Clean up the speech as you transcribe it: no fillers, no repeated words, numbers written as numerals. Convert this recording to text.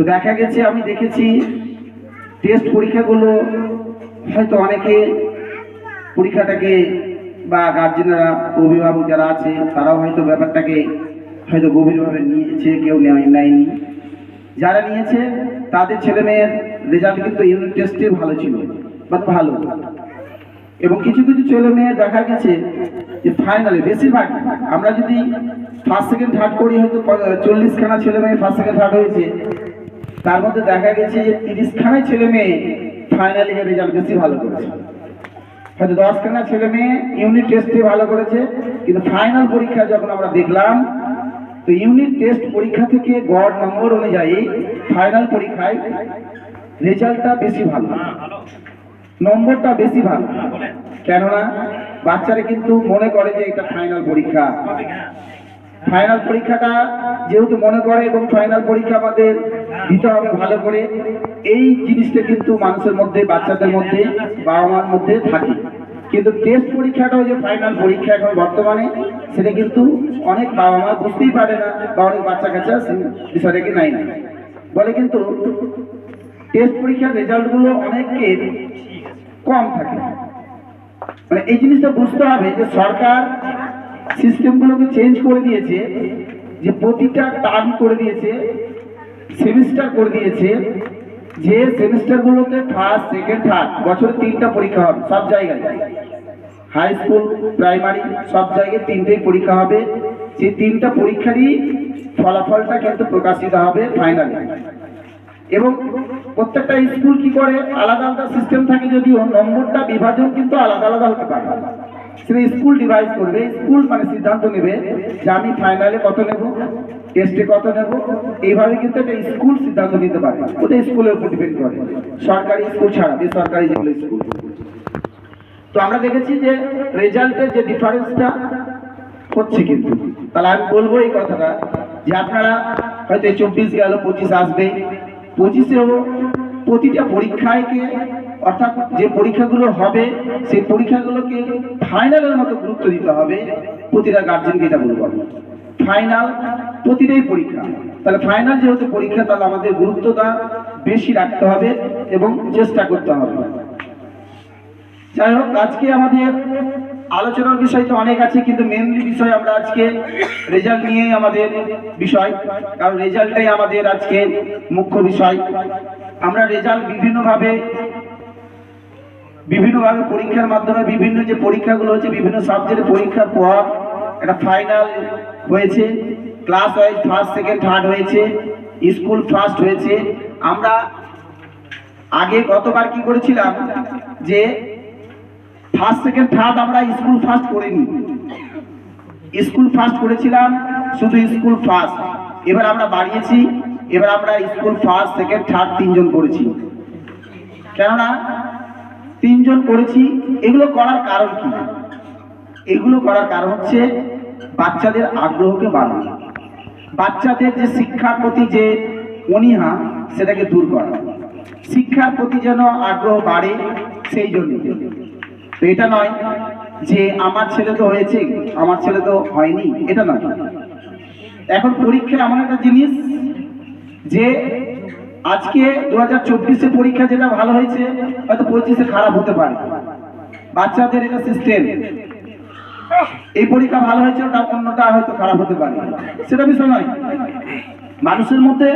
তো দেখা গেছে, আমি দেখেছি টেস্ট পরীক্ষাগুলো হয়তো অনেকে পরীক্ষাটাকে বা গার্জেনরা, অভিভাবক যারা আছে তারাও হয়তো ব্যাপারটাকে হয়তো গভীরভাবে নিয়েছে, কেউ নেয়নি। যারা নিয়েছে তাদের ছেলে মেয়ের রেজাল্ট কিন্তু ইউনিট টেস্টে ভালো ছিল বা ভালো, এবং কিছু কিছু ছেলে মেয়ে দেখা গেছে যে ফাইনালে বেশিরভাগ, আমরা যদি ফার্স্ট সেকেন্ড থার্ড করি হয়তো 40খানা ছেলে মেয়ে ফার্স্ট সেকেন্ড থার্ড হয়েছে, তার মধ্যে দেখা গেছে যে 30খানায় ছেলে মেয়ে ফাইনালে রেজাল্ট বেশি ভালো করেছে। হয়তো 10খানা ছেলে মেয়ে ইউনিট টেস্টে ভালো করেছে, কিন্তু ফাইনাল পরীক্ষা যখন আমরা দেখলাম, তো ইউনিট টেস্ট পরীক্ষা থেকে গড় নম্বর অনুযায়ী ফাইনাল পরীক্ষায় রেজাল্টটা বেশি ভালো, নম্বরটা বেশি ভালো। কেননা বাচ্চারা কিন্তু মনে করে যে এটা ফাইনাল পরীক্ষা, ফাইনাল পরীক্ষাটা যেহেতু মনে করে এবং ফাইনাল পরীক্ষা আমাদের দিতে হবে ভালো করে, এই জিনিসটা কিন্তু মানুষের মধ্যে, বাচ্চাদের মধ্যে, বাবা মার মধ্যে থাকে। কিন্তু টেস্ট পরীক্ষাটাও যে ফাইনাল পরীক্ষা এখন বর্তমানে, সেটা কিন্তু অনেক বাবা মা বুঝতেই পারে না, বা অনেক বাচ্চা কাচ্চা বিষয়টাকে নাই না বলে। কিন্তু টেস্ট পরীক্ষার রেজাল্টগুলো অনেকের কম থাকে। মানে এই জিনিসটা বুঝতে হবে যে সরকার সিস্টেমগুলোকে চেঞ্জ করে দিয়েছে, যে প্রতিটা টার্ম করে দিয়েছে, সেমিস্টার করে দিয়েছে, যে সেমিস্টারগুলোতে ফার্স্ট সেকেন্ড থার্ড বছরে 3টা পরীক্ষা হবে সব জায়গায়, হাই স্কুল প্রাইমারি সব জায়গায় 3টেই পরীক্ষা হবে। সেই 3টা পরীক্ষারই ফলাফলটা কিন্তু প্রকাশিত হবে ফাইনালে। এবং প্রত্যেকটা স্কুল কি করে, আলাদা আলাদা সিস্টেম থাকে, যদিও নম্বরটা বিভাজন কিন্তু আলাদা আলাদা হতে পারে। সেটা স্কুল ডিভাইস করবে, স্কুল মানে সিদ্ধান্ত নেবে যে আমি ফাইনালে কত নেব, টেস্টে কত নেব। এইভাবে কিন্তু একটা স্কুল সিদ্ধান্ত নিতে পারে, ওটা স্কুলের উপর ডিপেন্ড করে, সরকারি স্কুল ছাড়া বেসরকারি যেগুলো স্কুল। তো আমরা দেখেছি যে রেজাল্টের যে ডিফারেন্সটা হচ্ছে, কিন্তু তাহলে আমি বলবো এই কথাটা যে আপনারা হয়তো 24 গেল, 25 আসবে, 25এও প্রতিটা পরীক্ষাকে, অর্থাৎ যে পরীক্ষাগুলো হবে সেই পরীক্ষাগুলোকে ফাইনালের মতো গুরুত্ব দিতে হবে। প্রতিটা গার্জেনকে এটা বলবো, ফাইনাল প্রতিটাই পরীক্ষা। তাহলে ফাইনাল যেহেতু পরীক্ষা, তাহলে আমাদের গুরুত্বটা বেশি রাখতে হবে এবং চেষ্টা করতে হবে। যাই হোক, আজকে আমাদের আলোচনার বিষয় তো অনেক আছে, কিন্তু মেনলি বিষয় আমরা আজকে রেজাল্ট নিয়ে আমাদের বিষয়, কারণ রেজাল্টটাই আমাদের আজকে মুখ্য বিষয়। আমরা রেজাল্ট বিভিন্নভাবে পরীক্ষার মাধ্যমে, বিভিন্ন যে পরীক্ষাগুলো হচ্ছে, বিভিন্ন সাবজেক্টের পরীক্ষার পর একটা ফাইনাল হয়েছে, class wise first second third হয়েছে, স্কুল ফার্স্ট হয়েছে। আমরা আগে গতবার কি করেছিলাম যে ফার্স্ট সেকেন্ড থার্ড আমরা স্কুল ফার্স্ট করিনি, স্কুল ফার্স্ট করেছিলাম শুধু স্কুল ফার্স্ট। এবার আমরা বাড়িয়েছি, এবার আমরা স্কুল ফার্স্ট সেকেন্ড থার্ড 3জন করেছি। কেননা 3জন করেছি, এগুলো করার কারণ কি? এগুলো করার কারণ হচ্ছে বাচ্চাদের আগ্রহকে বাড়ানো, বাচ্চাদের যে শিক্ষার প্রতি যে অনীহা সেটাকে দূর করা, শিক্ষার প্রতি যেন আগ্রহ বাড়ে, সেই জন্য। তো এটা নয় যে আমার ছেলে তো হয়েছে, আমার ছেলে তো হয়নি, এটা নয়। এখন পরীক্ষা এমন একটা জিনিস যে আজকে 2024-এ পরীক্ষা যেটা ভালো হয়েছে, হয়তো 25-এ খারাপ হতে পারে। বাচ্চাদের এটা সিস্টেম, এই পরীক্ষা ভালো হয়েছে, ওটা অন্যটা হয়তো খারাপ হতে পারে, সেটা বিষয় নয়। মানুষের মধ্যে